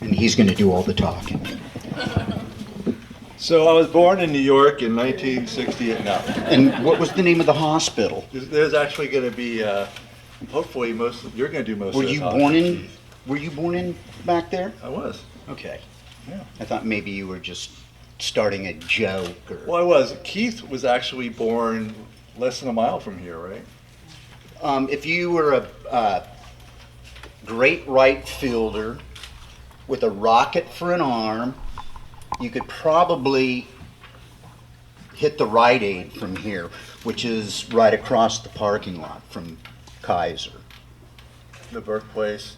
And he's going to do all the talking. So I was born in New York in 1968. No, And what was the name of the hospital? there's actually going to be, hopefully you're going to do most Were of the you talking. born in? Were you born in back there? I was. Okay. Yeah. I thought maybe you were just starting a joke or. Well, I was. Keith was actually born less than a mile from here, right? If you were a great right fielder with a rocket for an arm, you could probably hit the Rite Aid from here, which is right across the parking lot from Kaiser. The birthplace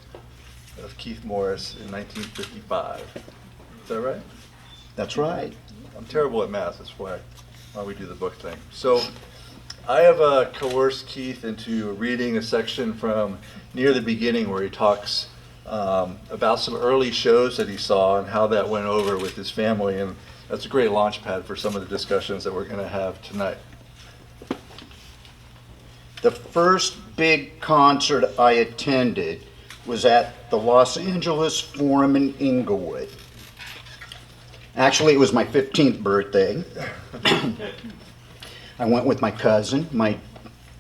of Keith Morris in 1955. Is that right? That's right. I'm terrible at math. That's why we do the book thing. So I have coerced Keith into reading a section from near the beginning where he talks about some early shows that he saw and how that went over with his family, and that's a great launch pad for some of the discussions that we're going to have tonight. The first big concert I attended was at the Los Angeles Forum in Inglewood. Actually, it was my 15th birthday. I went with my cousin, my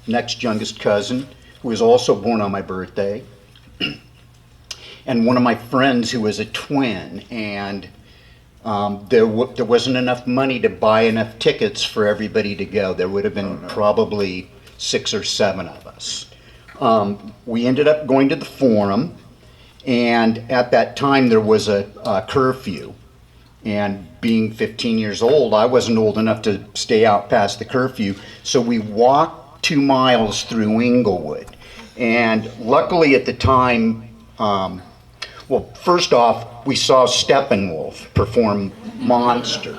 next youngest cousin, who was also born on my birthday, and one of my friends who was a twin, and there wasn't enough money to buy enough tickets for everybody to go. There would have been probably 6 or 7 of us. We ended up going to the Forum, and at that time there was a curfew. And being 15 years old, I wasn't old enough to stay out past the curfew, so we walked 2 miles through Inglewood. And luckily at the time, well, first off, we saw Steppenwolf perform Monster,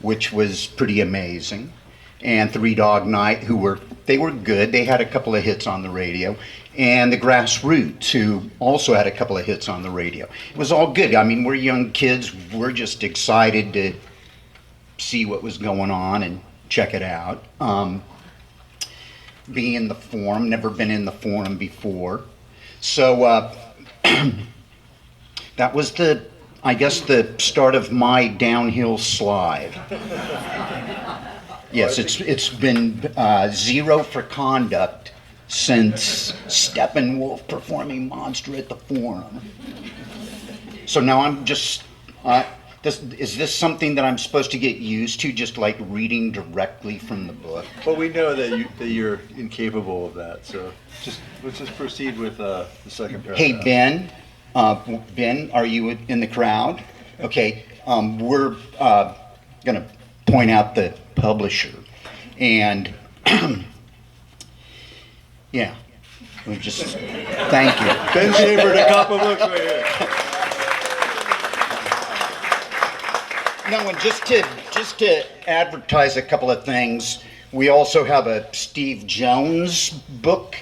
which was pretty amazing. And Three Dog Night, they were good. They had a couple of hits on the radio. And the Grassroots, who also had a couple of hits on the radio. It was all good. I mean, we're young kids. We're just excited to see what was going on and check it out. Being in the Forum, never been in the Forum before. So that was I guess the start of my downhill slide. Yes, it's been 0 for conduct since Steppenwolf performing Monster at the Forum. So now I'm just, is this something that I'm supposed to get used to, just like reading directly from the book? But we know that you're incapable of that, so let's just proceed with the second paragraph. Hey, Ben, are you in the crowd? Okay, we're gonna point out the publisher, and yeah, we just thank you. Ben Chambered, a couple of books right here. No, and just to advertise a couple of things, we also have a Steve Jones book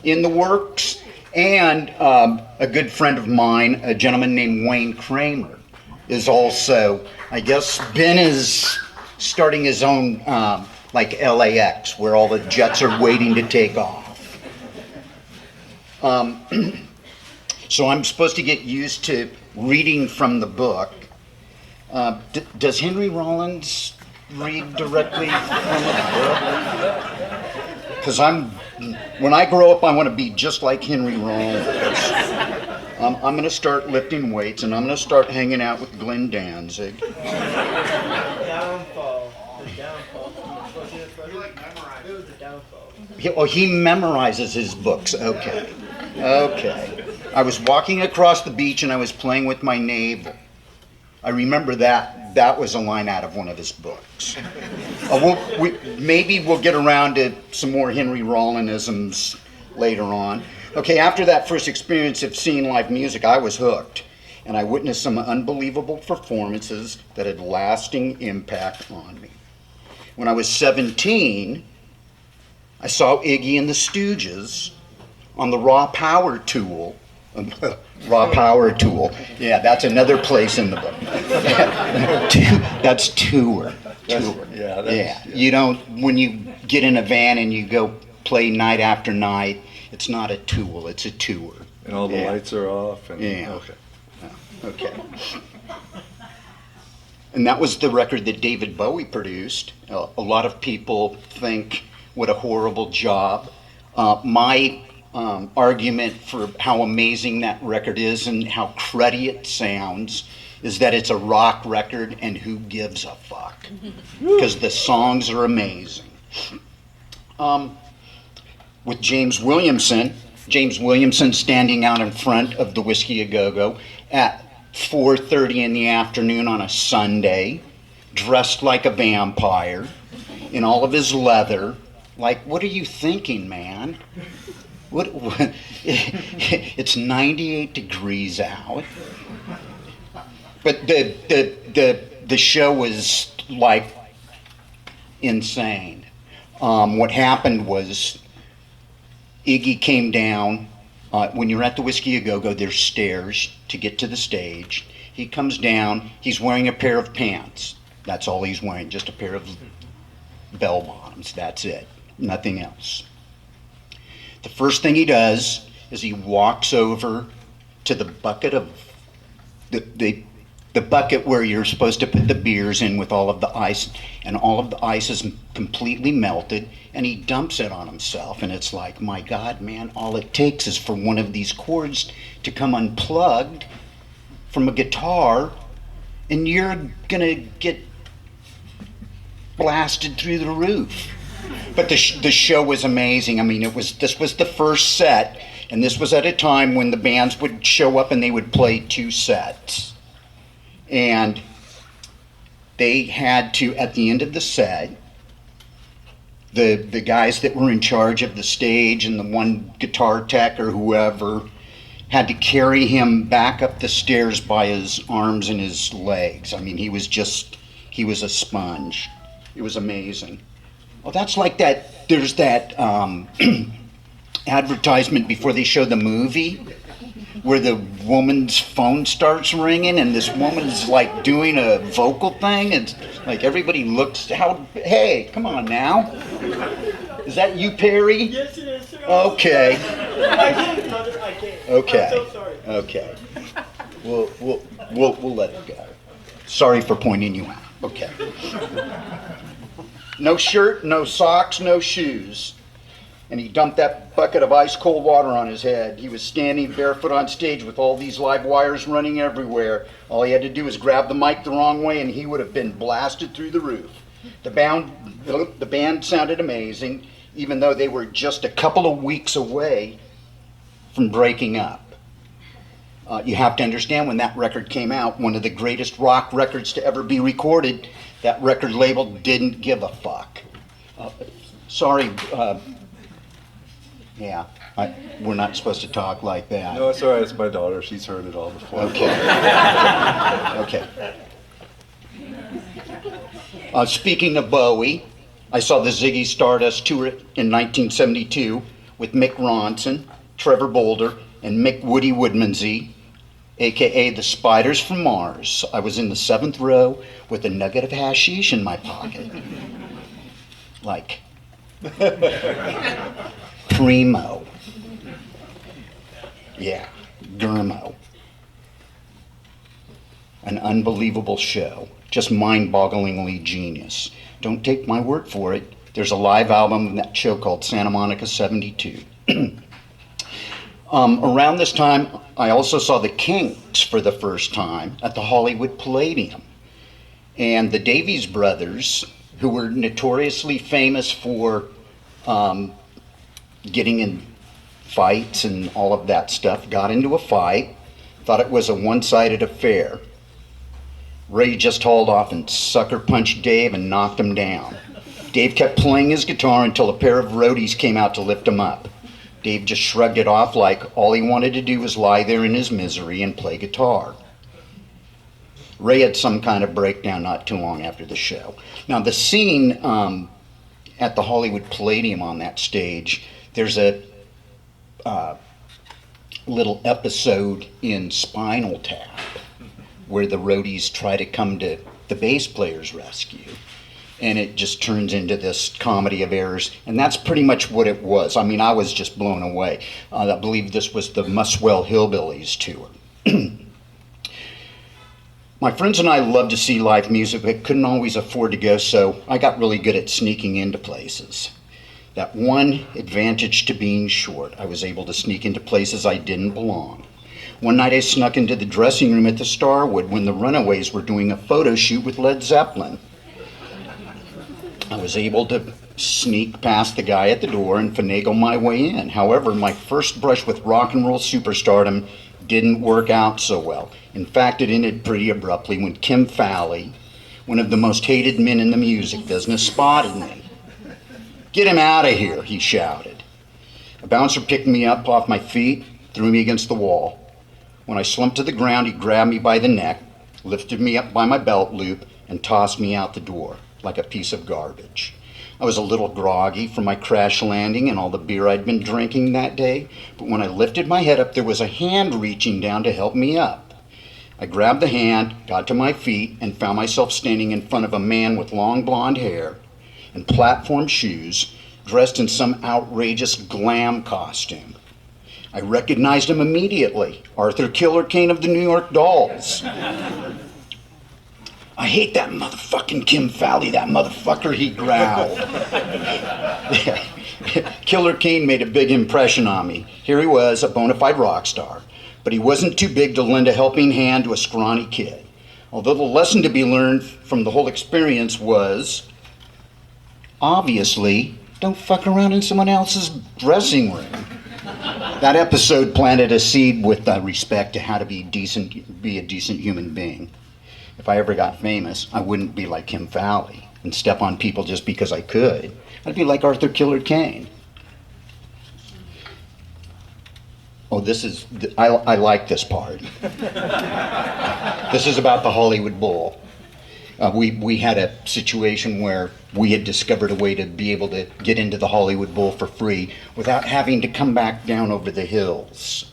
in the works, and a good friend of mine, a gentleman named Wayne Kramer, is also, I guess Ben is starting his own, like LAX, where all the jets are waiting to take off. So I'm supposed to get used to reading from the book. Does Henry Rollins read directly from the book? Because when I grow up, I want to be just like Henry Rollins. I'm going to start lifting weights, and I'm going to start hanging out with Glenn Danzig. Downfall. The downfall. It was the downfall. He memorizes his books. Okay. I was walking across the beach, and I was playing with my navel. I remember that. That was a line out of one of his books. Maybe we'll get around to some more Henry Rollinisms later on. Okay, after that first experience of seeing live music, I was hooked, and I witnessed some unbelievable performances that had lasting impact on me. When I was 17, I saw Iggy and the Stooges on the Raw Power Tool. Raw Power Tool. Yeah, that's another place in the book. That's tour. Yeah. You don't, when you get in a van and you go play night after night, it's not a tool, it's a tour. And all the Yeah. lights are off. And, Yeah. Okay. Okay. And that was the record that David Bowie produced. A lot of people think, what a horrible job. My argument for how amazing that record is and how cruddy it sounds is that it's a rock record, and who gives a fuck? Because the songs are amazing. With James Williamson standing out in front of the Whiskey A Go-Go at 4:30 in the afternoon on a Sunday, dressed like a vampire, in all of his leather. Like, what are you thinking, man? What it's 98 degrees out. But the show was like insane. What happened was Iggy came down. When you're at the Whiskey A Go-Go, there's stairs to get to the stage. He comes down. He's wearing a pair of pants. That's all he's wearing, just a pair of bell bottoms. That's it. Nothing else. The first thing he does is he walks over to the bucket of the bucket where you're supposed to put the beers in with all of the ice, and all of the ice is completely melted, and he dumps it on himself. And it's like, my God, man, all it takes is for one of these cords to come unplugged from a guitar, and you're gonna get blasted through the roof. But the show was amazing. I mean, this was the first set, and this was at a time when the bands would show up and they would play 2 sets. And they had to, at the end of the set, the guys that were in charge of the stage and the one guitar tech or whoever had to carry him back up the stairs by his arms and his legs. I mean, he was a sponge. It was amazing. Well, that's like that, there's that advertisement before they show the movie where the woman's phone starts ringing and this woman's like doing a vocal thing, and like everybody looks, hey, come on now. Is that you, Perry? Yes, it is, sir. Okay. I can't, brother. I can't. Okay. I'm so sorry. Okay. We'll let it go. Sorry for pointing you out. Okay. No shirt, no socks, no shoes. And he dumped that bucket of ice cold water on his head. He was standing barefoot on stage with all these live wires running everywhere. All he had to do was grab the mic the wrong way and he would have been blasted through the roof. The band sounded amazing, even though they were just a couple of weeks away from breaking up. You have to understand, when that record came out, one of the greatest rock records to ever be recorded, that record label didn't give a fuck. Sorry, yeah, we're not supposed to talk like that. No, it's all right. It's my daughter. She's heard it all before. Okay. Okay. Speaking of Bowie, I saw the Ziggy Stardust tour in 1972 with Mick Ronson, Trevor Bolder, and Mick Woody Woodmansey, aka the Spiders from Mars. I was in the 7th row with a nugget of hashish in my pocket. Like, primo. Yeah, Germo. An unbelievable show. Just mind-bogglingly genius. Don't take my word for it. There's a live album of that show called Santa Monica 72. Around this time, I also saw the Kinks for the first time at the Hollywood Palladium. And the Davies brothers, who were notoriously famous for getting in fights and all of that stuff, got into a fight, thought it was a one-sided affair. Ray just hauled off and sucker punched Dave and knocked him down. Dave kept playing his guitar until a pair of roadies came out to lift him up. Dave just shrugged it off like all he wanted to do was lie there in his misery and play guitar. Ray had some kind of breakdown not too long after the show. Now the scene at the Hollywood Palladium on that stage, there's a little episode in Spinal Tap where the roadies try to come to the bass player's rescue. and it just turns into this comedy of errors. And that's pretty much what it was. I mean, I was just blown away. I believe this was the Muswell Hillbillies tour. My friends and I loved to see live music, but couldn't always afford to go, so I got really good at sneaking into places. That one advantage to being short, I was able to sneak into places I didn't belong. One night I snuck into the dressing room at the Starwood when the Runaways were doing a photo shoot with Led Zeppelin. I was able to sneak past the guy at the door and finagle my way in. However, my first brush with rock and roll superstardom didn't work out so well. In fact, it ended pretty abruptly when Kim Fowley, one of the most hated men in the music business, spotted me. "Get him out of here," he shouted. A bouncer picked me up off my feet, threw me against the wall. When I slumped to the ground, he grabbed me by the neck, lifted me up by my belt loop, and tossed me out the door like a piece of garbage. I was a little groggy from my crash landing and all the beer I'd been drinking that day, but when I lifted my head up, there was a hand reaching down to help me up. I grabbed the hand, got to my feet, and found myself standing in front of a man with long blonde hair and platform shoes, dressed in some outrageous glam costume. I recognized him immediately, Arthur Killer Kane of the New York Dolls. "I hate that motherfucking Kim Fowley, that motherfucker," he growled. Killer Kane made a big impression on me. Here he was, a bona fide rock star, but he wasn't too big to lend a helping hand to a scrawny kid. Although the lesson to be learned from the whole experience was, obviously, don't fuck around in someone else's dressing room. That episode planted a seed with respect to how to be a decent human being. If I ever got famous, I wouldn't be like Kim Fowley and step on people just because I could. I'd be like Arthur Killer Kane. Oh, I like this part. This is about the Hollywood Bowl. We had a situation where we had discovered a way to be able to get into the Hollywood Bowl for free without having to come back down over the hills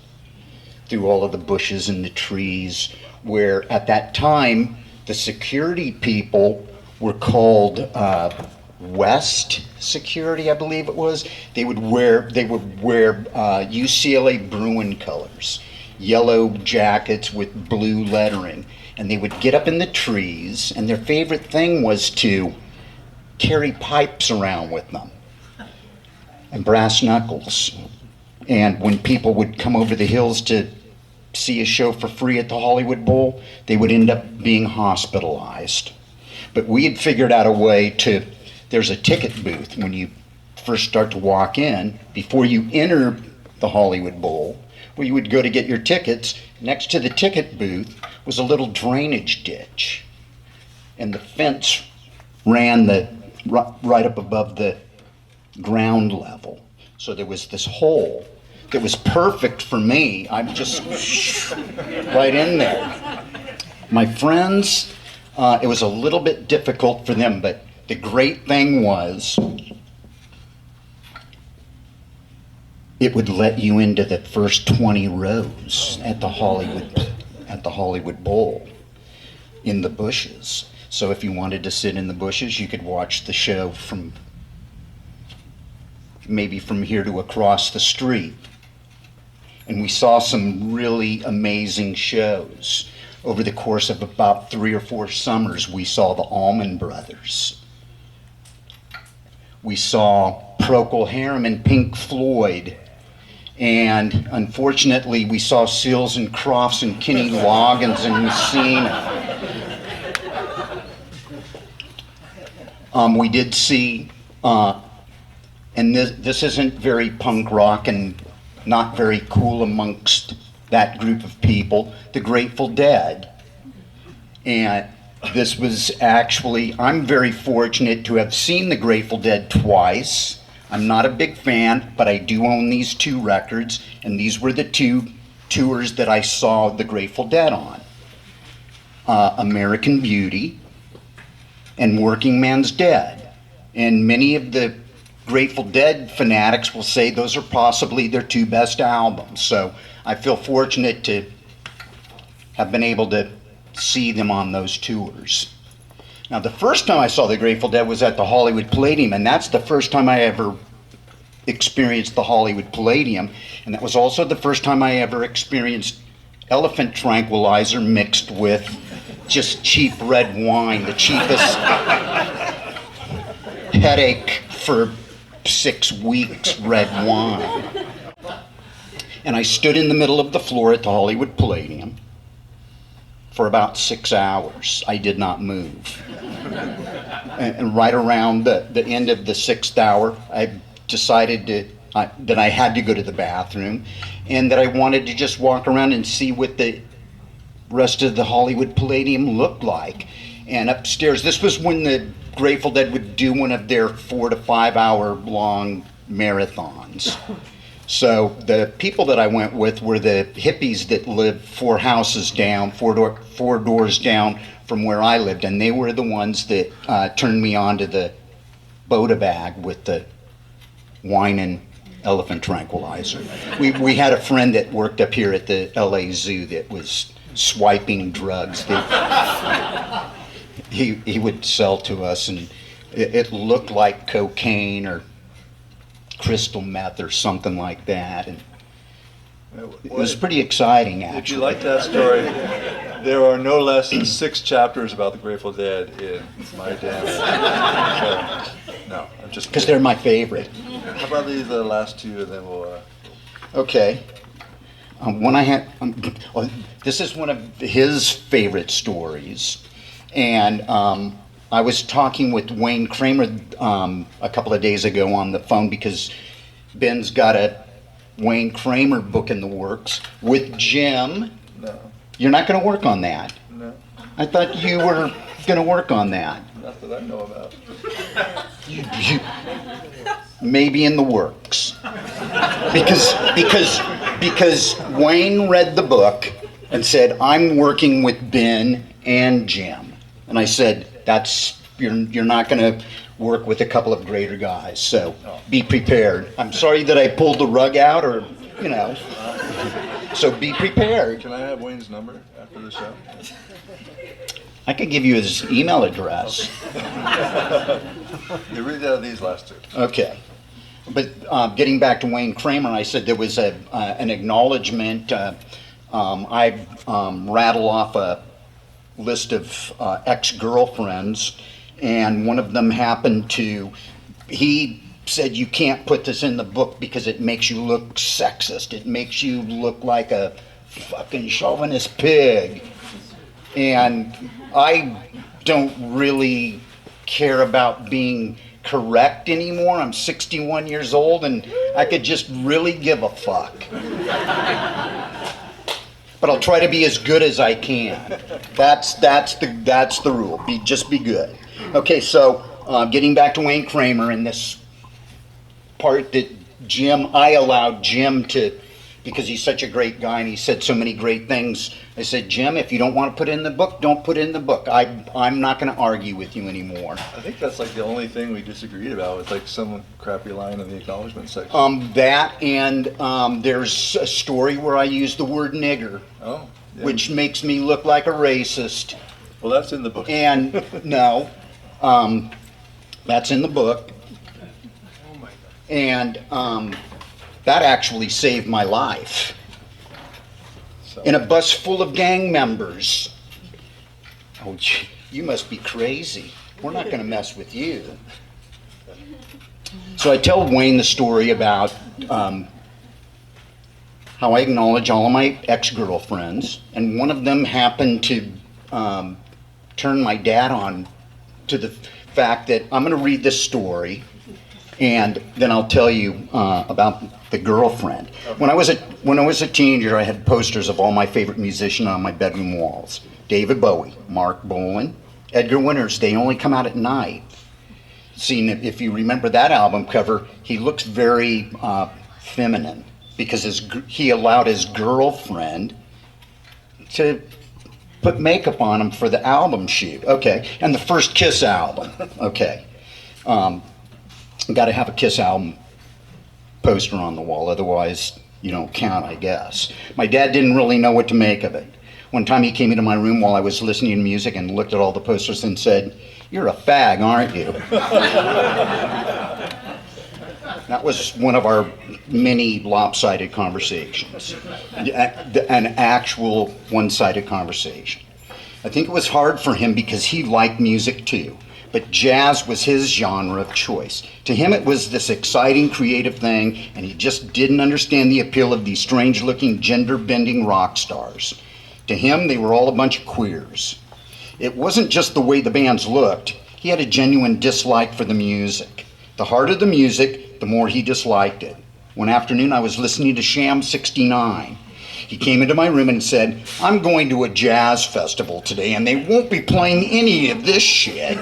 through all of the bushes and the trees, where at that time the security people were called West Security, I believe it was. They would wear UCLA Bruin colors, yellow jackets with blue lettering, and they would get up in the trees, and their favorite thing was to carry pipes around with them and brass knuckles. And when people would come over the hills to see a show for free at the Hollywood Bowl, they would end up being hospitalized. But we had figured out a way to, there's a ticket booth when you first start to walk in, before you enter the Hollywood Bowl, where you would go to get your tickets. Next to the ticket booth was a little drainage ditch, and the fence ran right up above the ground level. So there was this hole that was perfect for me. I'm just right in there. My friends, it was a little bit difficult for them, but the great thing was it would let you into the first 20 rows at the Hollywood Bowl in the bushes. So if you wanted to sit in the bushes, you could watch the show from maybe from here to across the street. And we saw some really amazing shows. Over the course of about 3 or 4 summers, we saw the Allman Brothers. We saw Procol Harum and Pink Floyd. And unfortunately, we saw Seals and Crofts and Kenny Loggins and Messina. We did see, and this isn't very punk rock and not very cool amongst that group of people, the Grateful Dead. And this was actually, I'm very fortunate to have seen the Grateful Dead twice. I'm not a big fan, but I do own these 2 records, and these were the 2 tours that I saw the Grateful Dead on. American Beauty and Working Man's Dead. And many of the Grateful Dead fanatics will say those are possibly their 2 best albums. So I feel fortunate to have been able to see them on those tours. Now, the first time I saw the Grateful Dead was at the Hollywood Palladium, and that's the first time I ever experienced the Hollywood Palladium, and that was also the first time I ever experienced elephant tranquilizer mixed with just cheap red wine, the cheapest headache for 6 weeks red wine. And I stood in the middle of the floor at the Hollywood Palladium for about 6 hours. I did not move. And right around the end of the 6th hour, I decided that I had to go to the bathroom and that I wanted to just walk around and see what the rest of the Hollywood Palladium looked like. And upstairs, this was when the Grateful Dead would do one of their 4 to 5 hour long marathons. So the people that I went with were the hippies that lived 4 houses down, four doors down from where I lived, and they were the ones that turned me on to the Boda bag with the wine and elephant tranquilizer. We had a friend that worked up here at the LA Zoo that was swiping drugs that he would sell to us, and it looked like cocaine or crystal meth or something like that, and it was pretty exciting, actually. If you like that story, there are no less than 6 chapters about the Grateful Dead in my damn. So, no, I'm just because they're my favorite. How about these last 2, and then we'll. Okay. When I had, this is one of his favorite stories, and I was talking with Wayne Kramer a couple of days ago on the phone because Ben's got a Wayne Kramer book in the works with Jim. No. You're not going to work on that. No. I thought you were going to work on that. Not that I know about. Maybe in the works. Because Wayne read the book and said, I'm working with Ben and Jim. And I said, you're not going to work with a couple of greater guys, so be prepared. I'm sorry that I pulled the rug out, or, so be prepared. Can I have Wayne's number after the show? I could give you his email address. You read out these last 2. Okay. But getting back to Wayne Kramer, I said there was an acknowledgement. I rattle off a list of ex-girlfriends, and one of them happened to, he said, you can't put this in the book because it makes you look sexist. It makes you look like a fucking chauvinist pig. And I don't really care about being correct anymore. I'm 61 years old and I could just really give a fuck. But I'll try to be as good as I can. That's the rule. Just be good. Okay, so getting back to Wayne Kramer and this part that I allowed Jim to, because he's such a great guy and he said so many great things. I said, Jim, if you don't want to put it in the book, don't put it in the book. I'm not going to argue with you anymore. I think that's like the only thing we disagreed about was like some crappy line in the acknowledgement section. That and there's a story where I use the word nigger, which makes me look like a racist. Well, that's in the book. And no, that's in the book. And that actually saved my life. So. In a bus full of gang members. Oh, you must be crazy. We're not going to mess with you. So I tell Wayne the story about how I acknowledge all of my ex-girlfriends, and one of them happened to turn my dad on to the fact that I'm going to read this story, and then I'll tell you about the girlfriend. Okay. When I was a teenager, I had posters of all my favorite musicians on my bedroom walls. David Bowie, Mark Bolan, Edgar Winters. They only come out at night. See, if you remember that album cover, he looks very feminine because he allowed his girlfriend to put makeup on him for the album shoot. Okay, and the first Kiss album. Okay. Got to have a Kiss album poster on the wall, otherwise you don't count, I guess. My dad didn't really know what to make of it. One time he came into my room while I was listening to music and looked at all the posters and said, You're a fag, aren't you? That was one of our many lopsided conversations, an actual one-sided conversation. I think it was hard for him because he liked music too, but jazz was his genre of choice. To him it was this exciting creative thing, and he just didn't understand the appeal of these strange-looking, gender-bending rock stars. To him, they were all a bunch of queers. It wasn't just the way the bands looked. He had a genuine dislike for the music. The harder the music, the more he disliked it. One afternoon I was listening to Sham 69. He came into my room and said, "I'm going to a jazz festival today and they won't be playing any of this shit."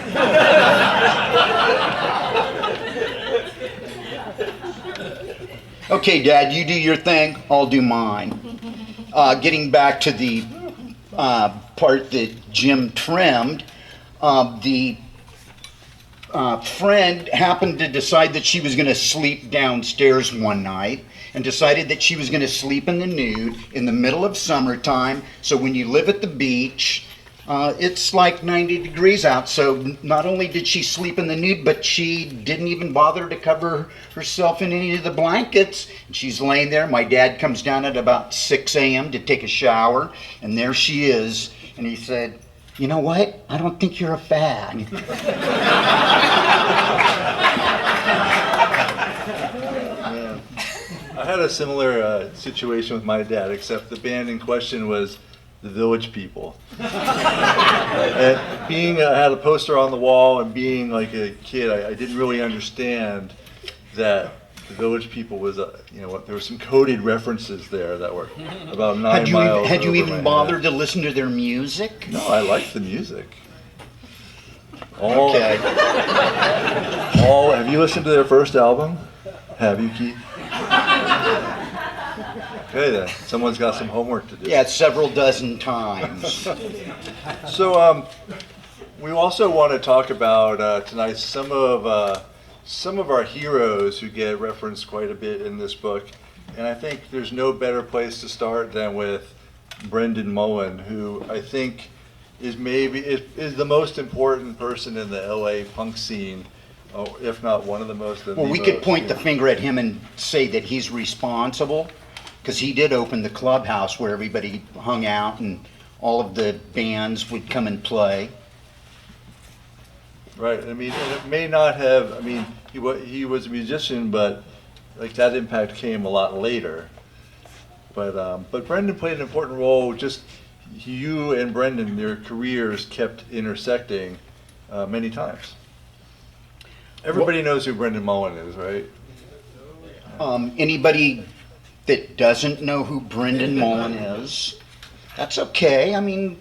Okay, Dad, you do your thing, I'll do mine. Getting back to the part that Jim trimmed, the friend happened to decide that she was going to sleep downstairs one night and decided that she was going to sleep in the nude in the middle of summertime. So when you live at the beach, it's like 90 degrees out. So not only did she sleep in the nude, but she didn't even bother to cover herself in any of the blankets. And she's laying there. My dad comes down at about 6 a.m. to take a shower, and there she is. And he said, "You know what? I don't think you're a fag." I had a similar situation with my dad, except the band in question was the Village People. And I had a poster on the wall, and being like a kid, I didn't really understand that the Village People was there were some coded references there that were about 9 miles. Had you over even my bothered head. to listen to their music? No, I liked the music. Okay. Have you listened to their first album? Have you, Keith? Okay then, someone's got some homework to do. Yeah, several dozen times. So we also want to talk about tonight some of our heroes who get referenced quite a bit in this book, and I think there's no better place to start than with Brendan Mullen, who I think is the most important person in the LA punk scene, if not one of the most. Well, we could point the finger at him and say that he's responsible, because he did open the clubhouse where everybody hung out and all of the bands would come and play. Right. I mean, and it may not have. I mean, he was a musician, but like that impact came a lot later. But Brendan played an important role. Just you and Brendan, their careers kept intersecting many times. Everybody knows who Brendan Mullen is, right? Anybody that doesn't know who Brendan Mullen is, that's okay. I mean,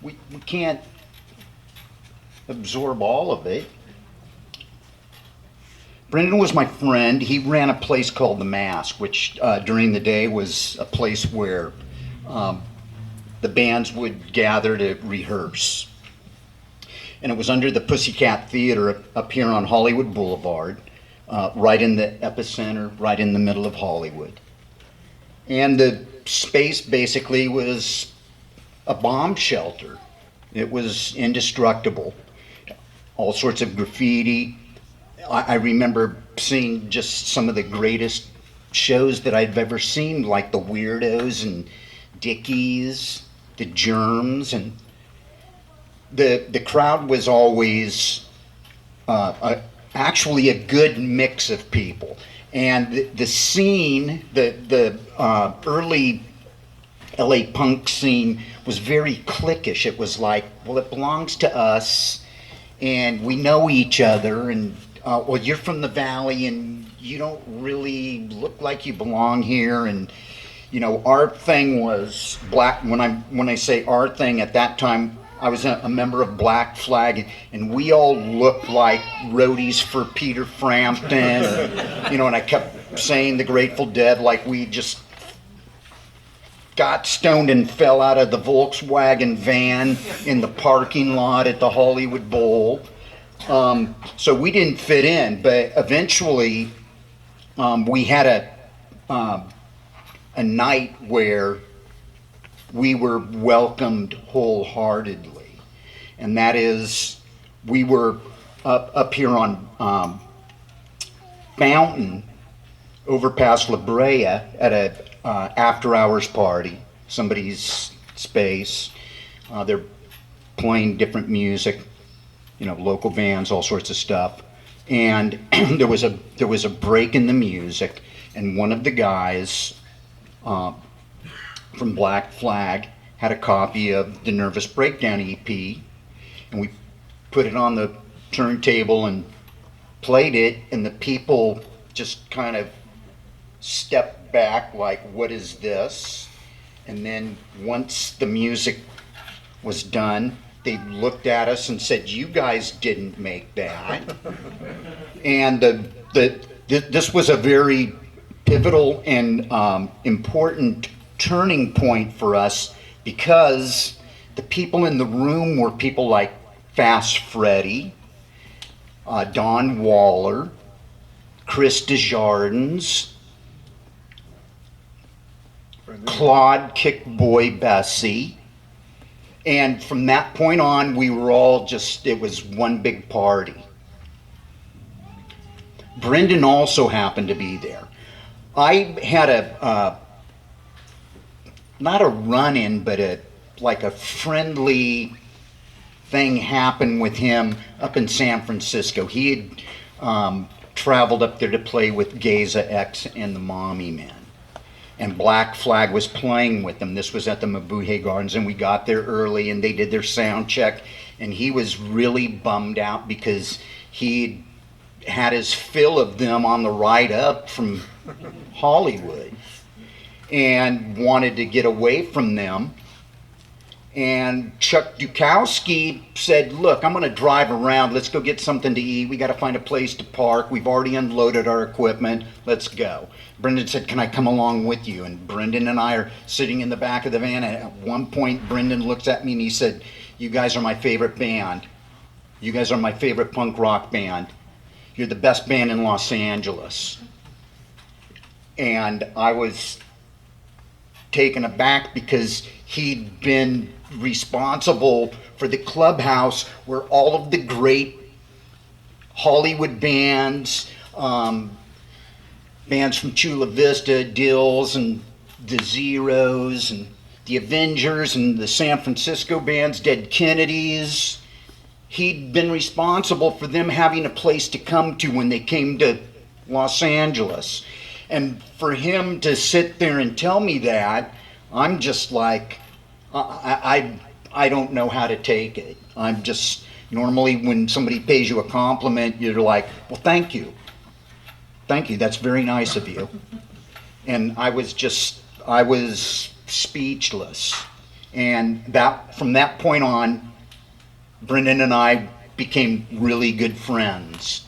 we can't absorb all of it. Brendan was my friend. He ran a place called The Mask, which during the day was a place where the bands would gather to rehearse. And it was under the Pussycat Theater up here on Hollywood Boulevard, right in the epicenter, right in the middle of Hollywood. And the space basically was a bomb shelter. It was indestructible. All sorts of graffiti. I remember seeing just some of the greatest shows that I've ever seen, like the Weirdos and Dickies, the Germs, and the crowd was always actually a good mix of people. And the scene, the early LA punk scene was very cliquish. It was like, well, it belongs to us, and we know each other, and well, you're from the Valley, and you don't really look like you belong here, and our thing was black. When I say our thing, at that time, I was a member of Black Flag, and we all looked like roadies for Peter Frampton, and I kept saying the Grateful Dead like we just got stoned and fell out of the Volkswagen van in the parking lot at the Hollywood Bowl. So we didn't fit in, but eventually we had a night where we were welcomed wholeheartedly, and that is we were up here on Fountain, over past La Brea, at a after-hours party, somebody's space. They're playing different music, local bands, all sorts of stuff. And there was a break in the music, and one of the guys from Black Flag had a copy of the Nervous Breakdown EP, and we put it on the turntable and played it, and the people just kind of stepped back like, what is this? And then once the music was done, they looked at us and said, you guys didn't make that. And this was a very pivotal and important turning point for us, because the people in the room were people like Fast Freddy, Don Waller, Chris Desjardins, Claude Kickboy Bessie. And from that point on, we were all it was one big party. Brendan also happened to be there. I had not a run-in, but a friendly thing happened with him up in San Francisco. He had traveled up there to play with Geza X and the Mommy Men. And Black Flag was playing with them. This was at the Mabuhay Gardens, and we got there early, and they did their sound check, and he was really bummed out because he had his fill of them on the ride up from Hollywood and wanted to get away from them. And Chuck Dukowski said, look, I'm going to drive around. Let's go get something to eat. We got to find a place to park. We've already unloaded our equipment. Let's go. Brendan said, can I come along with you? And Brendan and I are sitting in the back of the van. And at one point, Brendan looks at me and he said, you guys are my favorite band. You guys are my favorite punk rock band. You're the best band in Los Angeles. And I was taken aback because he'd been responsible for the clubhouse where all of the great Hollywood bands, bands from Chula Vista, Dills, and the Zeros, and the Avengers, and the San Francisco bands, Dead Kennedys. He'd been responsible for them having a place to come to when they came to Los Angeles. And for him to sit there and tell me that, I'm just like, I don't know how to take it. I'm just, normally when somebody pays you a compliment, you're like, well, thank you. Thank you, that's very nice of you. And I was speechless. And from that point on, Brendan and I became really good friends.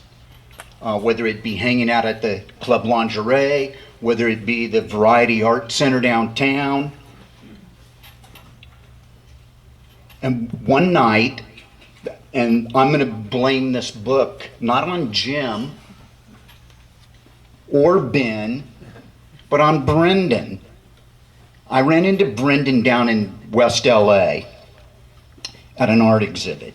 Whether it be hanging out at the Club Lingerie, whether it be the Variety Art Center downtown. And one night, and I'm going to blame this book not on Jim or Ben, but on Brendan. I ran into Brendan down in West LA at an art exhibit.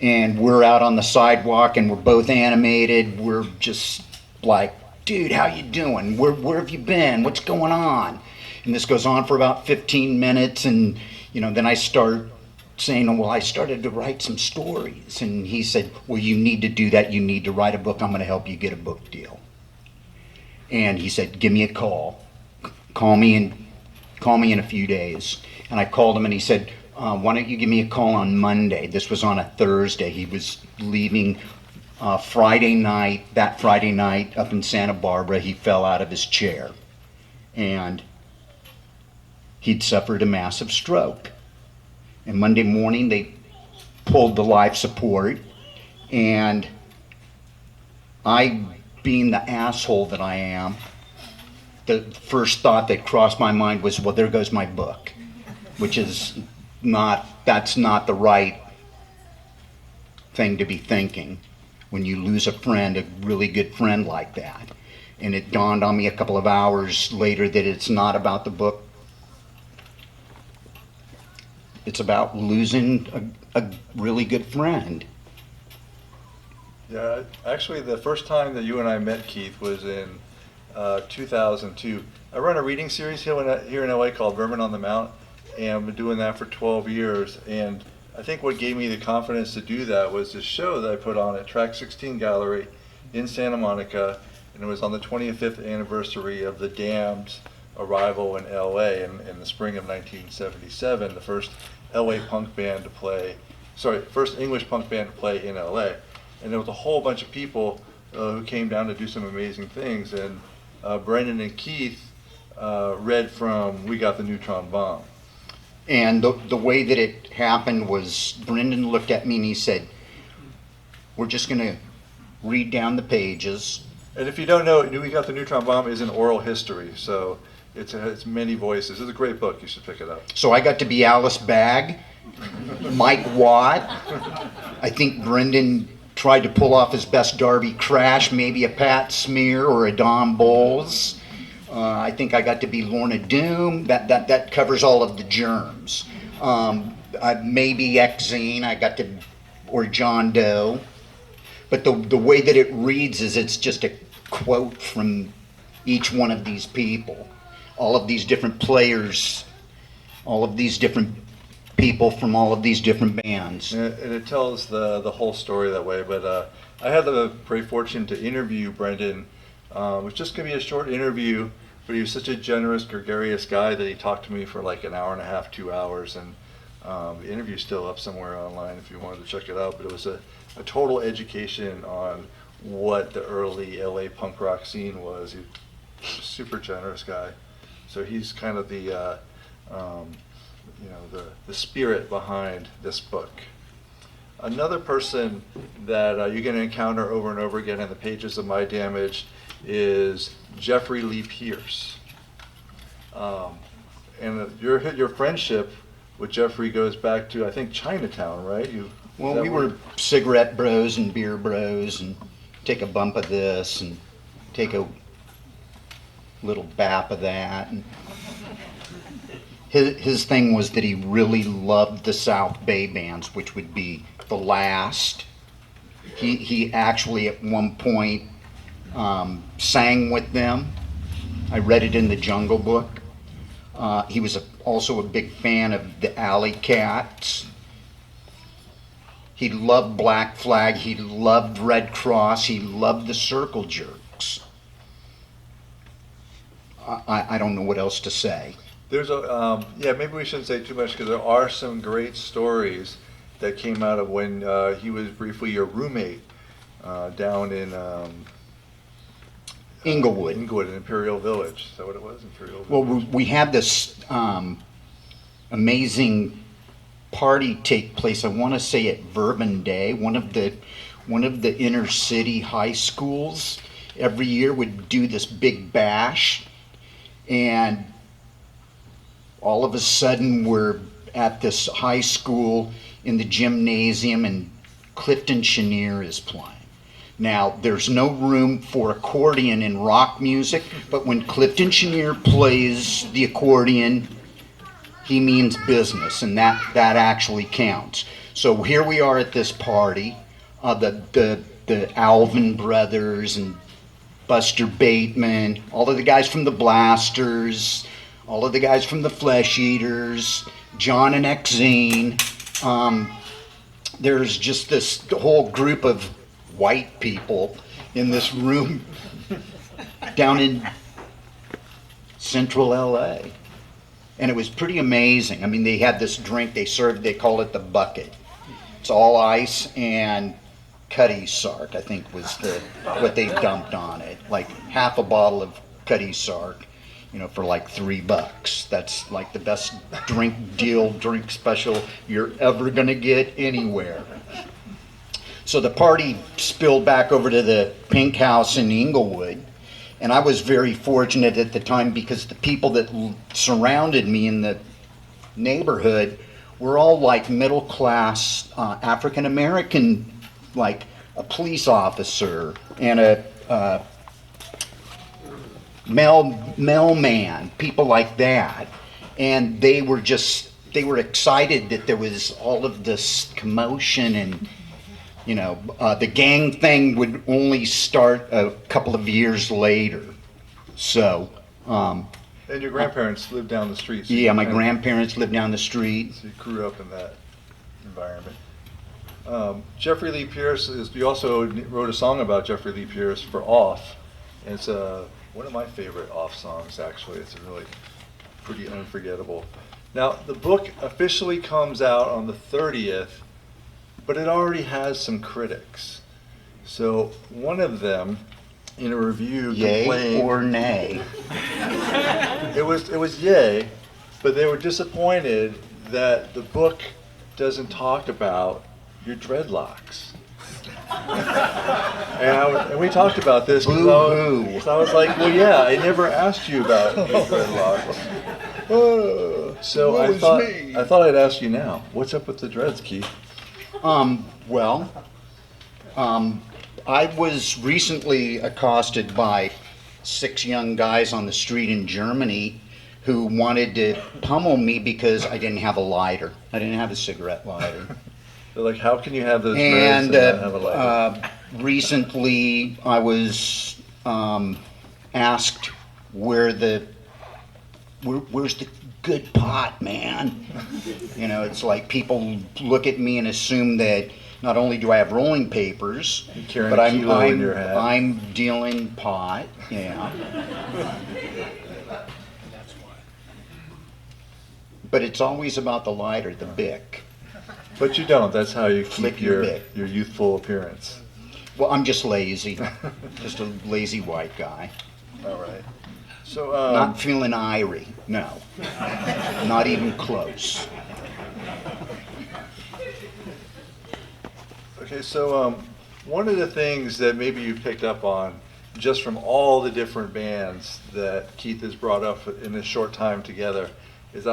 And we're out on the sidewalk and we're both animated. We're just like, dude, how you doing? Where have you been? What's going on? And this goes on for about 15 minutes. And, then I start saying, well, I started to write some stories. And he said, well, you need to do that. You need to write a book. I'm going to help you get a book deal. And he said, give me a call. Call me in a few days. And I called him and he said, why don't you give me a call on Monday? This was on a Thursday. He was leaving Friday night. That Friday night up in Santa Barbara, he fell out of his chair. And he'd suffered a massive stroke. And Monday morning, they pulled the life support. And I, being the asshole that I am, the first thought that crossed my mind was, well, there goes my book, which is that's not the right thing to be thinking when you lose a friend, a really good friend like that. And it dawned on me a couple of hours later that it's not about the book. It's about losing a really good friend. Yeah, actually, the first time that you and I met, Keith, was in 2002. I run a reading series here in LA called Vermin on the Mount, and I've been doing that for 12 years. And I think what gave me the confidence to do that was this show that I put on at Track 16 Gallery in Santa Monica, and it was on the 25th anniversary of the Damned's arrival in LA in the spring of 1977, the first LA punk band to play, first English punk band to play in LA. And there was a whole bunch of people who came down to do some amazing things. And Brendan and Keith read from We Got the Neutron Bomb. And the way that it happened was Brendan looked at me and he said, we're just going to read down the pages. And if you don't know, We Got the Neutron Bomb is an oral history, so it's many voices. It's a great book. You should pick it up. So I got to be Alice Bagg, Mike Watt. I think Brendan tried to pull off his best Darby Crash, maybe a Pat Smear or a Don Bowles. I think I got to be Lorna Doom. That covers all of the germs. Maybe X-Zine, I got to, or John Doe. But the way that it reads is it's just a quote from each one of these people. All of these different players, all of these different people from all of these different bands. And it tells the whole story that way. But I had the great fortune to interview Brendan. It was just going to be a short interview, but he was such a generous, gregarious guy that he talked to me for like an hour and a half, 2 hours. And the interview's still up somewhere online if you wanted to check it out. But it was a total education on what the early LA punk rock scene was. He was a super generous guy. So he's kind of the spirit behind this book. Another person that you're going to encounter over and over again in the pages of My Damage is Jeffrey Lee Pierce. And your friendship with Jeffrey goes back to, I think, Chinatown, right? Well, we were cigarette bros and beer bros, and take a bump of this and take a little bap of that. And his thing was that he really loved the South Bay bands, which would be The Last. He actually at one point sang with them. I read it in the Jungle Book. He was also a big fan of the Alley Cats. He loved Black Flag. He loved Red Cross. He loved the Circle Jerks. I don't know what else to say. There's maybe we shouldn't say too much because there are some great stories that came out of when he was briefly your roommate down in Inglewood. Inglewood in Imperial Village. Is that what it was? Imperial Village? Well, we had this amazing party take place. I want to say at Bourbon Day, one of the inner city high schools. Every year would do this big bash, and all of a sudden we're at this high school in the gymnasium, and Clifton Chenier is playing. Now, there's no room for accordion in rock music, but when Clifton Chenier plays the accordion, he means business, and that actually counts. So here we are at this party, the Alvin brothers and Buster Bateman, all of the guys from the Blasters, all of the guys from the Flesh Eaters, John and X-Zine. There's just this whole group of white people in this room down in central LA. And it was pretty amazing. I mean, they had this drink they called it the bucket. It's all ice and Cutty Sark, I think was what they dumped on it. Like half a bottle of Cutty Sark, for like $3. That's like the best drink special you're ever gonna get anywhere. So the party spilled back over to the Pink House in Inglewood, and I was very fortunate at the time because the people that surrounded me in the neighborhood were all like middle class African American, like a police officer and a mailman, people like that. And they were excited that there was all of this commotion and The gang thing would only start a couple of years later. So, And your grandparents lived down the street. So yeah, my you kind of- grandparents lived down the street. So you grew up in that environment. Jeffrey Lee Pierce you also wrote a song about Jeffrey Lee Pierce for Off. And it's one of my favorite Off songs, actually. It's really pretty unforgettable. Now, the book officially comes out on the 30th, but it already has some critics. So one of them, in a review, Yay complained. or nay? It was yay, but they were disappointed that the book doesn't talk about your dreadlocks. And we talked about this Boo-hoo. because I was like, well, yeah, I never asked you about your dreadlocks. So I thought I'd ask you now. What's up with the dreads, Keith? Well, I was recently accosted by 6 young guys on the street in Germany who wanted to pummel me because I didn't have a lighter. I didn't have a cigarette lighter. They're like, how can you have those And dreads and not have a lighter? recently I was asked where's the good pot, man? It's like people look at me and assume that not only do I have rolling papers, You're carrying but a kilo in your hat. I'm dealing pot, yeah. But it's always about the lighter, the Bic. But you don't. That's how you Flip keep your your bit. youthful appearance. Well, I'm just lazy, just a lazy white guy. All right. So, Not feeling irie, no. Not even close. okay, so one of the things that maybe you picked up on just from all the different bands that Keith has brought up in this short time together is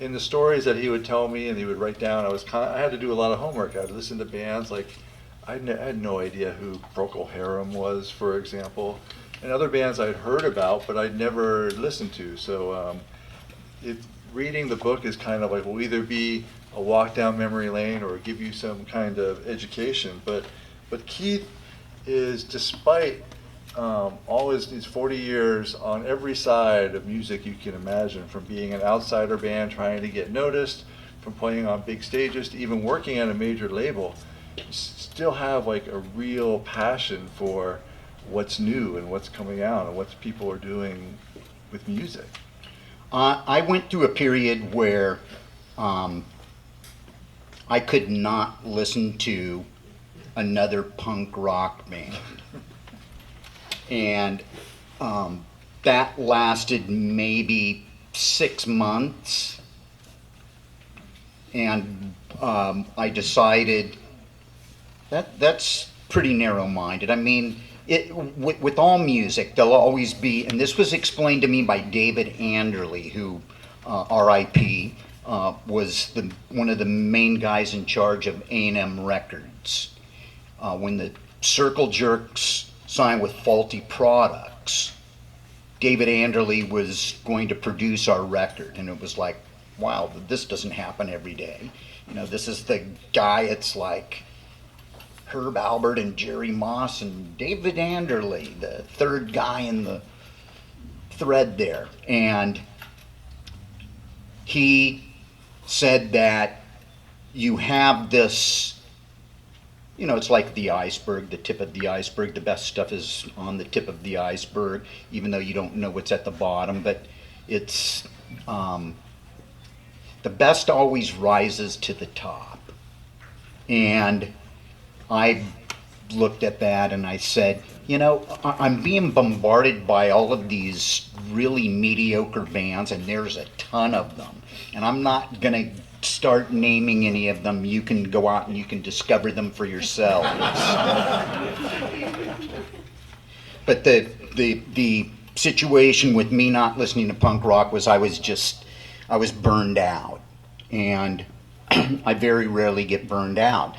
in the stories that he would tell me and he would write down, I had to do a lot of homework. I would listen to bands like, I had no idea who Procol Harum was, for example, and other bands I'd heard about, but I'd never listened to. So reading the book is kind of like, will either be a walk down memory lane or give you some kind of education. But Keith is, despite all his 40 years on every side of music you can imagine, from being an outsider band trying to get noticed, from playing on big stages to even working at a major label, still have like a real passion for what's new and what's coming out and what people are doing with music. I went through a period where I could not listen to another punk rock band. And that lasted maybe 6 months. And I decided that's pretty narrow-minded. I mean, with all music, there'll always be, and this was explained to me by David Anderley, who, R.I.P., was one of the main guys in charge of A&M Records. When the Circle Jerks signed with Faulty Products, David Anderley was going to produce our record, and it was like, wow, this doesn't happen every day. This is the guy, it's like Herb Albert and Jerry Moss and David Anderley, the third guy in the thread there. And he said that you have this, it's like the iceberg, the tip of the iceberg. The best stuff is on the tip of the iceberg, even though you don't know what's at the bottom. But it's, the best always rises to the top. And I looked at that and I said, I'm being bombarded by all of these really mediocre bands, and there's a ton of them. And I'm not going to start naming any of them. You can go out and you can discover them for yourselves. But the situation with me not listening to punk rock was I was burned out. And I very rarely get burned out.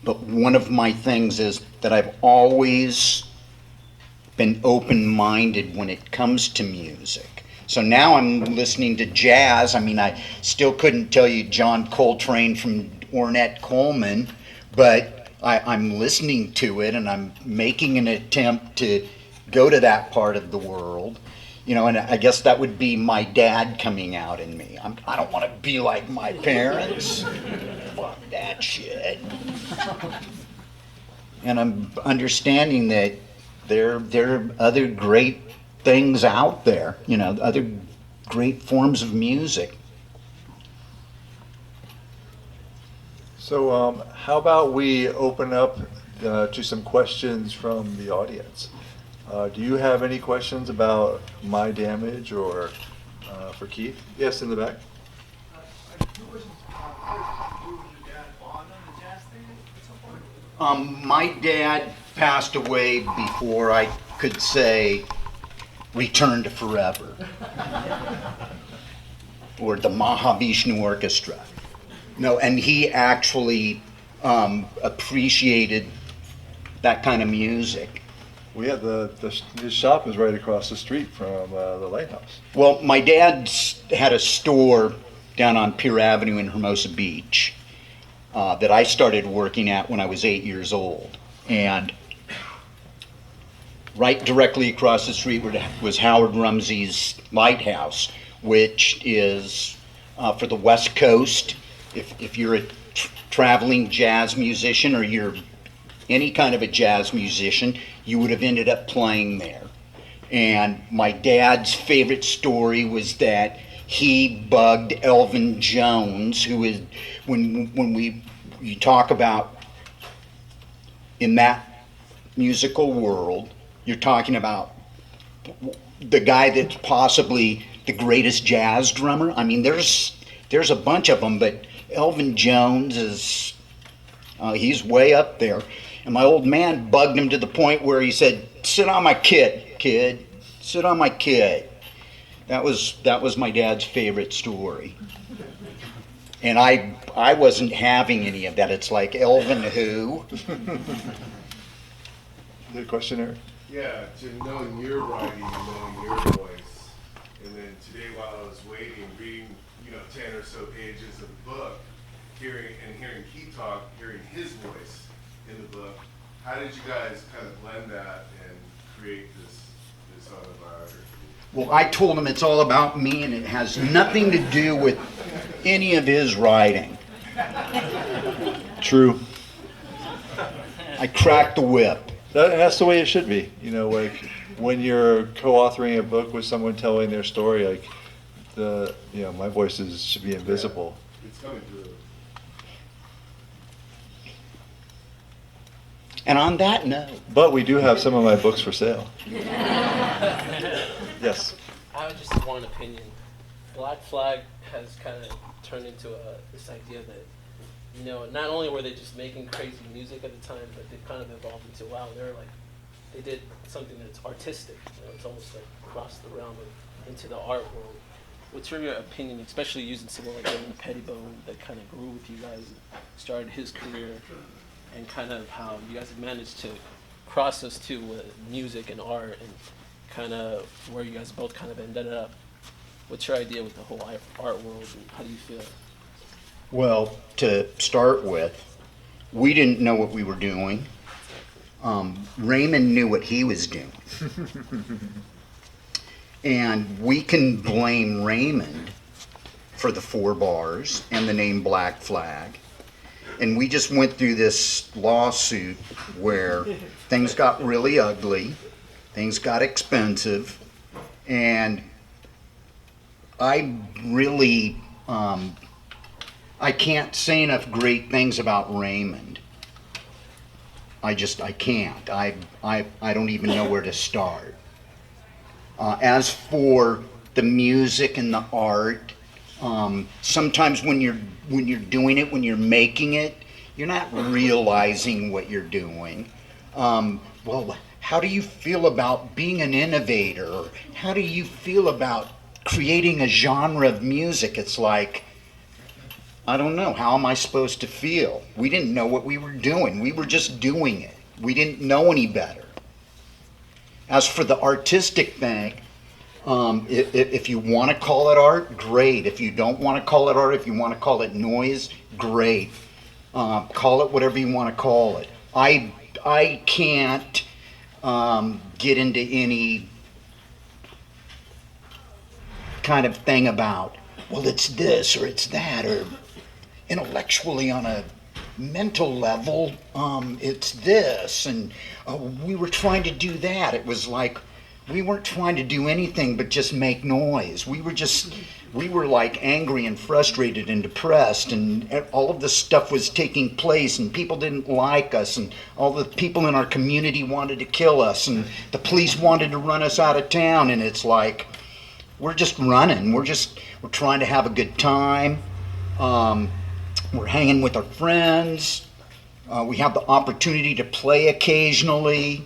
But one of my things is that I've always been open-minded when it comes to music. So now I'm listening to jazz. I mean, I still couldn't tell you John Coltrane from Ornette Coleman, but I'm listening to it and I'm making an attempt to go to that part of the world. You know, and I guess that would be my dad coming out in me. I don't want to be like my parents. Fuck that shit. And I'm understanding that there are other great things out there, you know, other great forms of music. So how about we open up to some questions from the audience? Do you have any questions about My Damage or for Keith? Yes, in the back. My dad passed away before I could say Return to Forever or the Mahavishnu Orchestra. No, and he actually appreciated that kind of music. We had his shop is right across the street from the lighthouse. Well, my dad had a store down on Pier Avenue in Hermosa Beach that I started working at when I was 8 years old. And right directly across the street was Howard Rumsey's Lighthouse, which is for the West Coast. If you're a traveling jazz musician or you're any kind of a jazz musician, you would have ended up playing there. And my dad's favorite story was that he bugged Elvin Jones, who is, when you talk about in that musical world, you're talking about the guy that's possibly the greatest jazz drummer. I mean, there's a bunch of them, but Elvin Jones is, he's way up there. And my old man bugged him to the point where he said, "Sit on my kid, sit on my kid." That was my dad's favorite story. And I wasn't having any of that. It's like, Elvin who? The question, Eric? Yeah, to knowing your writing and knowing your voice, and then today while I was waiting, reading 10 or so pages of the book, hearing Keith talk, hearing his voice in the book, how did you guys kind of blend that and create this autobiography? Well, I told him it's all about me and it has nothing to do with any of his writing. True. I cracked the whip. That's the way it should be. Like when you're co-authoring a book with someone telling their story, like my voices should be invisible. Yeah, it's coming through. And on that note, But we do have some of my books for sale. Yes. I have just one opinion. Black Flag has kind of turned into this idea that, not only were they just making crazy music at the time, but they kind of evolved into, wow, they did something that's artistic. It's almost like across the realm of into the art world. What's your opinion, especially using someone like Evan Pettibone that kind of grew with you guys and started his career, and kind of how you guys have managed to cross those two with music and art, and kind of where you guys both kind of ended up? What's your idea with the whole art world, and how do you feel? well, to start with, we didn't know what we were doing. Raymond knew what he was doing. And we can blame Raymond for the 4 bars and the name Black Flag. And we just went through this lawsuit where things got really ugly, things got expensive, and I really, I can't say enough great things about Raymond. I can't. I don't even know where to start. As for the music and the art, sometimes when you're doing it, when you're making it, you're not realizing what you're doing. Well, how do you feel about being an innovator? How do you feel about creating a genre of music? It's like, I don't know, how am I supposed to feel? We didn't know what we were doing. We were just doing it. We didn't know any better. As for the artistic thing, if you want to call it art, great. If you don't want to call it art, if you want to call it noise, great. Call it whatever you want to call it. I can't get into any kind of thing about, well, it's this or it's that, or intellectually on a mental level, it's this, and we were trying to do that. It was like we weren't trying to do anything but just make noise. We were like angry and frustrated and depressed, and all of this stuff was taking place, and people didn't like us, and all the people in our community wanted to kill us, and the police wanted to run us out of town, and it's like, we're just running. We're trying to have a good time. We're hanging with our friends. We have the opportunity to play occasionally.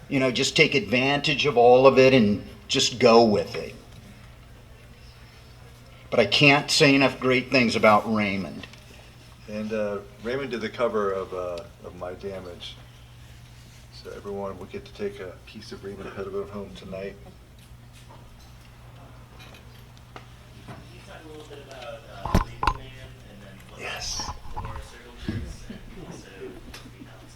You know, just take advantage of all of it and just go with it. But I can't say enough great things about Raymond. And Raymond did the cover of My Damage. So everyone will get to take a piece of Raymond ahead of it home tonight. Can you talk a little bit about Repo Man and then what Yes. more circle jerks and instead of beatouts?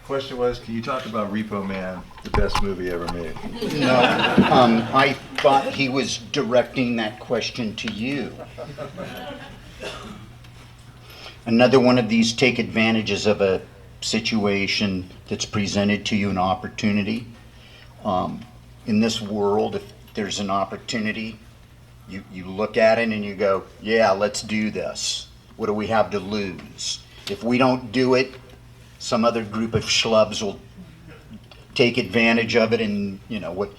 Question was, can you talk about Repo Man, the best movie ever made? No, I thought he was directing that question to you. Another one of these take advantages of a situation that's presented to you, an opportunity. In this world, if there's an opportunity, you look at it and you go, yeah, let's do this. What do we have to lose? If we don't do it, some other group of schlubs will take advantage of it and, you know, what,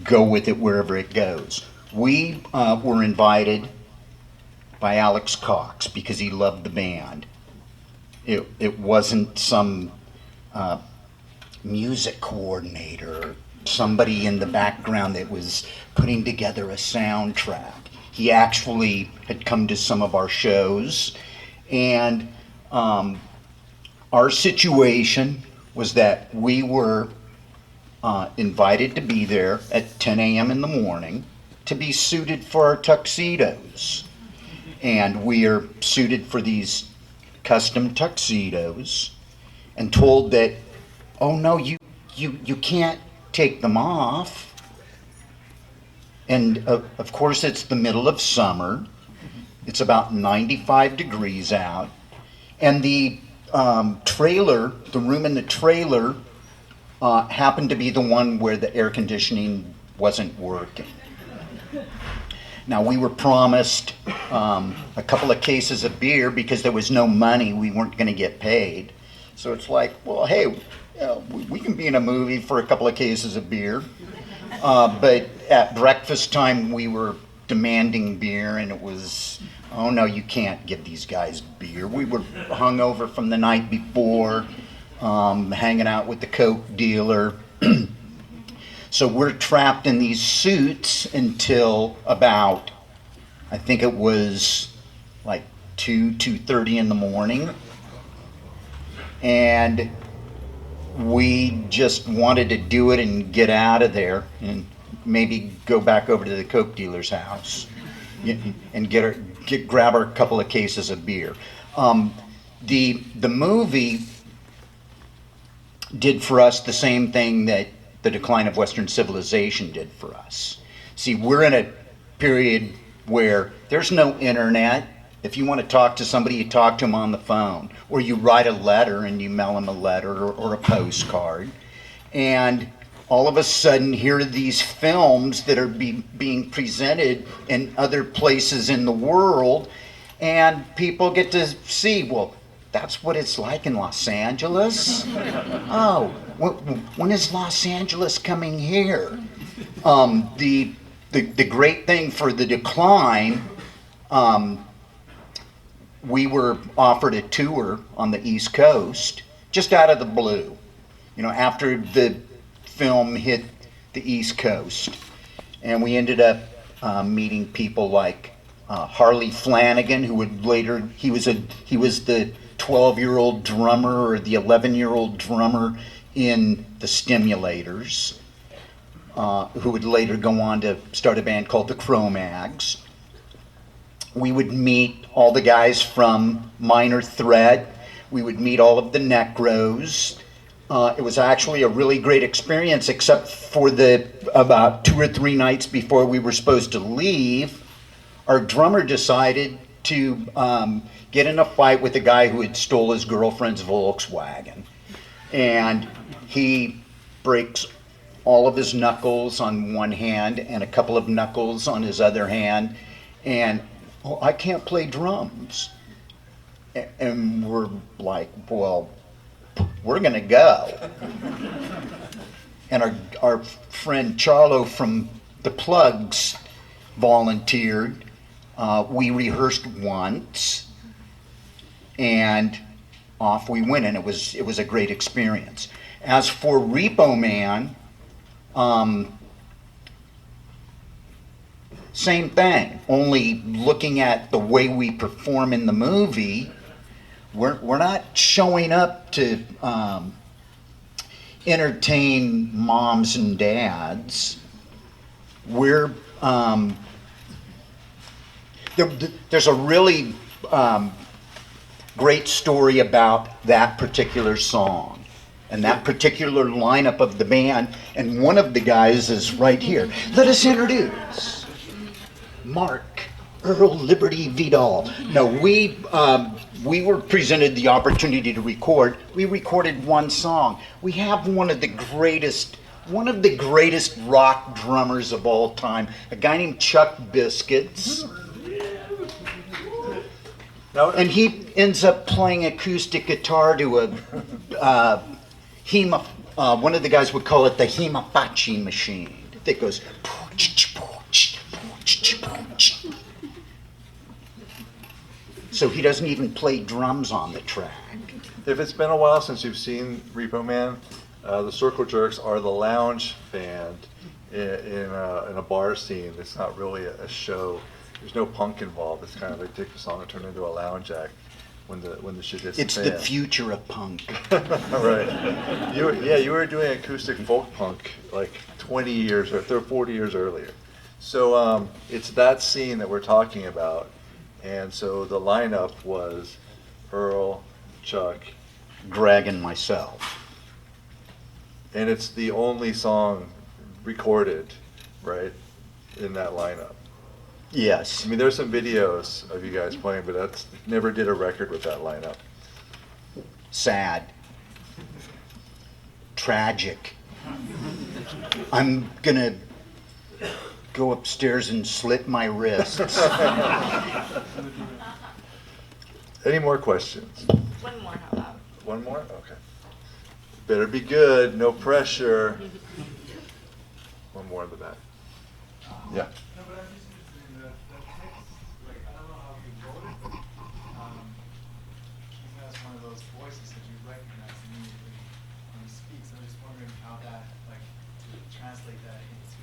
go with it wherever it goes. We were invited by Alex Cox because he loved the band. It wasn't some music coordinator or somebody in the background that was putting together a soundtrack. He actually had come to some of our shows, and our situation was that we were invited to be there at 10 a.m. in the morning to be suited for our tuxedos. And we are suited for these custom tuxedos and told that, oh no, you can't take them off. And of course it's the middle of summer. It's about 95 degrees out. And the trailer, the room in the trailer, happened to be the one where the air conditioning wasn't working. Now, we were promised a couple of cases of beer because there was no money. We weren't going to get paid. So it's like, well, hey, you know, we can be in a movie for a couple of cases of beer. But at breakfast time, we were demanding beer, and it was, oh no, you can't give these guys beer. We were hungover from the night before, hanging out with the Coke dealer. So we're trapped in these suits until about, I think it was like 2:30 in the morning. And we just wanted to do it and get out of there and maybe go back over to the Coke dealer's house and grab our couple of cases of beer. The movie did for us the same thing that the decline of Western civilization did for us. See, we're in a period where there's no internet. If you want to talk to somebody, you talk to them on the phone, or you write a letter and you mail them a letter or a postcard. And all of a sudden, here are these films that are being presented in other places in the world, and people get to see, well, that's what it's like in Los Angeles? Oh, when is Los Angeles coming here? The great thing for the decline, we were offered a tour on the East Coast, just out of the blue, you know, after the film hit the East Coast. And we ended up meeting people like Harley Flanagan, who would later, he was the 12-year-old drummer or the 11-year-old drummer in the Stimulators, who would later go on to start a band called the Cro-Mags. we would meet all the guys from Minor Threat. We would meet all of the Necros. It was actually a really great experience, except for the about 2 or 3 nights before we were supposed to leave, our drummer decided to get in a fight with a guy who had stole his girlfriend's Volkswagen. And he breaks all of his knuckles on one hand and a couple of knuckles on his other hand. And, oh, I can't play drums. And we're like, well, we're gonna go. And our friend Charlo from the Plugs volunteered. We rehearsed once, and off we went, and it was a great experience. As for Repo Man, same thing. Only looking at the way we perform in the movie, we're not showing up to entertain moms and dads. We're there's a really great story about that particular song and that particular lineup of the band, and one of the guys is right here. Let us introduce Mark Earl Liberty Vidal. No, we were presented the opportunity to record. We recorded one song. We have one of the greatest rock drummers of all time, a guy named Chuck Biscuits. Now, And he ends up playing acoustic guitar to a one of the guys would call it the Himafachi machine that goes. So he doesn't even play drums on the track. if it's been a while since you've seen Repo Man, the Circle Jerks are the lounge band in a bar scene. It's not really a show. There's no punk involved. It's kind of they take the song and turn it into a lounge act when the shit hits It's the the fan. future of punk. Right. You were doing acoustic folk punk like 20 years or 40 years earlier. So it's that scene that we're talking about. And so the lineup was Earl, Chuck, Greg and myself. and it's the only song recorded, right, in that lineup. Yes. I mean, there's some videos of you guys playing, but that's never did a record with that lineup. Sad. Tragic. I'm gonna go upstairs and slit my wrists. Any more questions? One more, how about? One more? Okay. Better be good, no pressure. One more in the back. Yeah. No, but I'm just interested in the text. Like, I don't know how you wrote it, but he has one of those voices that you recognize immediately when he speaks. I'm just wondering how that, like, to translate that into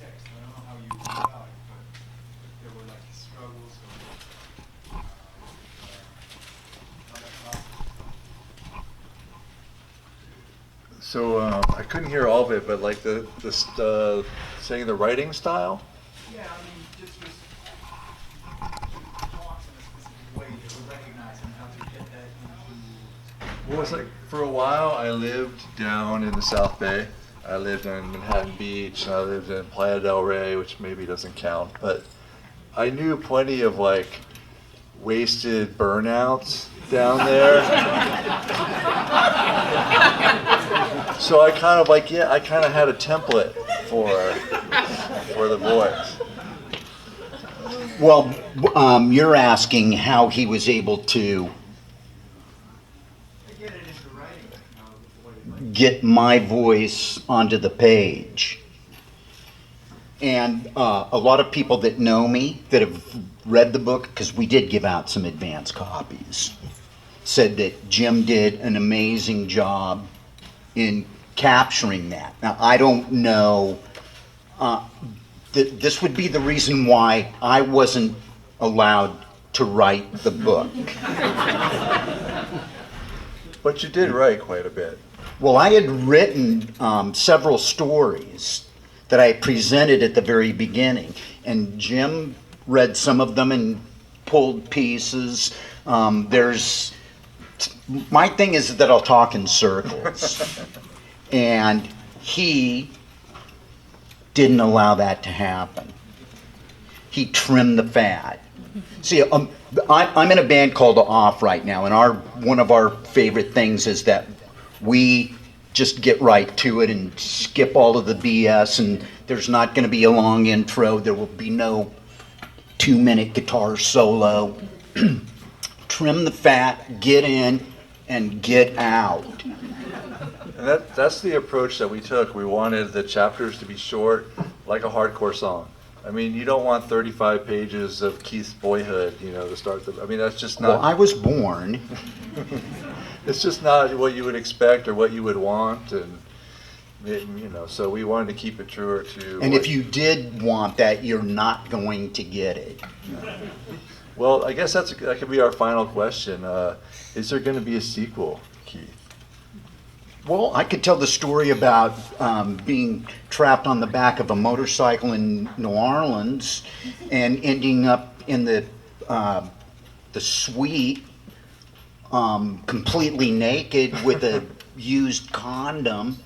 text. I don't know how you go about it, but there were like struggles or how that process. So I couldn't hear all of it, but like the saying the writing style. Yeah, I mean, just talks in a specific way that we recognize and how to get that into. Well, it's like for a while I lived down in the South Bay. I lived in Manhattan Beach, and I lived in Playa del Rey, which maybe doesn't count, but I knew plenty of like wasted burnouts down there. So I kind of like, I kind of had a template for the voice. Well, you're asking how he was able to Get it into writing, you know, what it like. get my voice onto the page. And a lot of people that know me, that have read the book, because we did give out some advance copies, said that Jim did an amazing job in capturing that. Now, I don't know, this would be the reason why I wasn't allowed to write the book. But you did write quite a bit. Well, I had written several stories that I presented at the very beginning, and Jim read some of them and pulled pieces. There's my thing is that I'll talk in circles, and he didn't allow that to happen. He trimmed the fat. See, I'm in a band called Off right now, and one of our favorite things is that we just get right to it and skip all of the BS, and there's not going to be a long intro. There will be no 2-minute guitar solo. Trim the fat, get in, and get out. And that's the approach that we took. We wanted the chapters to be short, like a hardcore song. I mean, you don't want 35 pages of Keith's boyhood, to start the. I mean, that's just not. Well, I was born. It's just not what you would expect or what you would want, and so we wanted to keep it truer to. And if you did want that, you're not going to get it. Well, I guess that could be our final question. Is there going to be a sequel, Keith? Well, I could tell the story about being trapped on the back of a motorcycle in New Orleans and ending up in the suite completely naked with a used condom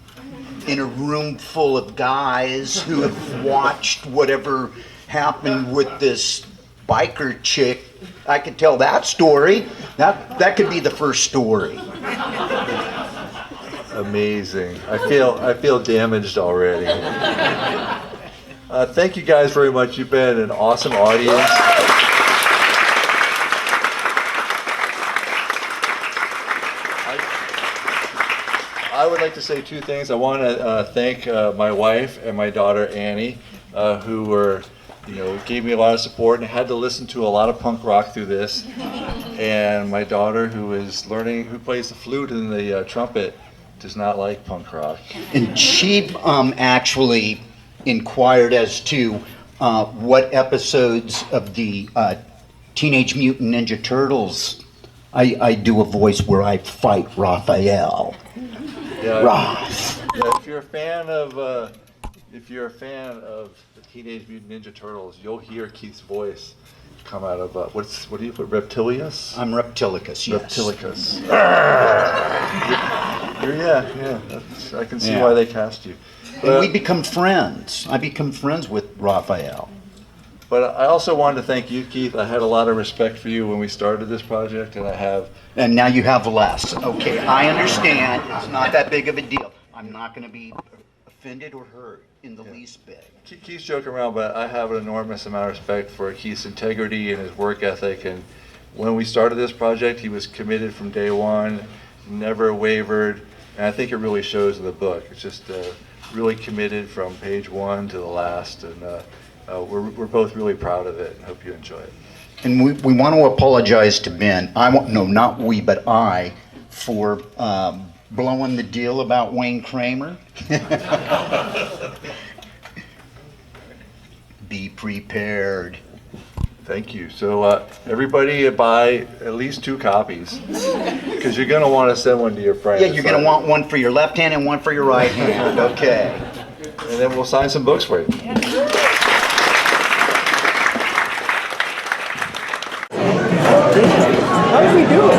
in a room full of guys who have watched whatever happened with this biker chick. I could tell that story. That could be the first story. Amazing. I feel damaged already. Thank you guys very much. You've been an awesome audience. I would like to say two things. I want to thank my wife and my daughter Annie, who were, gave me a lot of support, and I had to listen to a lot of punk rock through this. And my daughter, who plays the flute and the trumpet, does not like punk rock. And she actually inquired as to what episodes of the Teenage Mutant Ninja Turtles I do a voice where I fight Raphael. Yeah, Roth. yeah, if you're a fan of the Teenage Mutant Ninja Turtles, you'll hear Keith's voice come out of what do you put, Reptilius? I'm Reptilicus, yes. Reptilicus. Yeah. I can see why they cast you. And we become friends. I become friends with Raphael. But I also wanted to thank you, Keith. I had a lot of respect for you when we started this project, and I have. And now you have less. Okay, I understand. It's not that big of a deal. I'm not going to be offended or hurt in the least bit. Keith's joking around, but I have an enormous amount of respect for Keith's integrity and his work ethic. And when we started this project, he was committed from day one, never wavered. And I think it really shows in the book. It's just really committed from page one to the last. And we're both really proud of it. I hope you enjoy it. And we want to apologize to Ben. Not we, but I, for blowing the deal about Wayne Kramer. Be prepared. Thank you. So everybody buy at least 2 copies, because you're going to want to send one to your friends. Yeah, you're going to want one for your left hand and one for your right hand. Okay. And then we'll sign some books for you. How did we do it?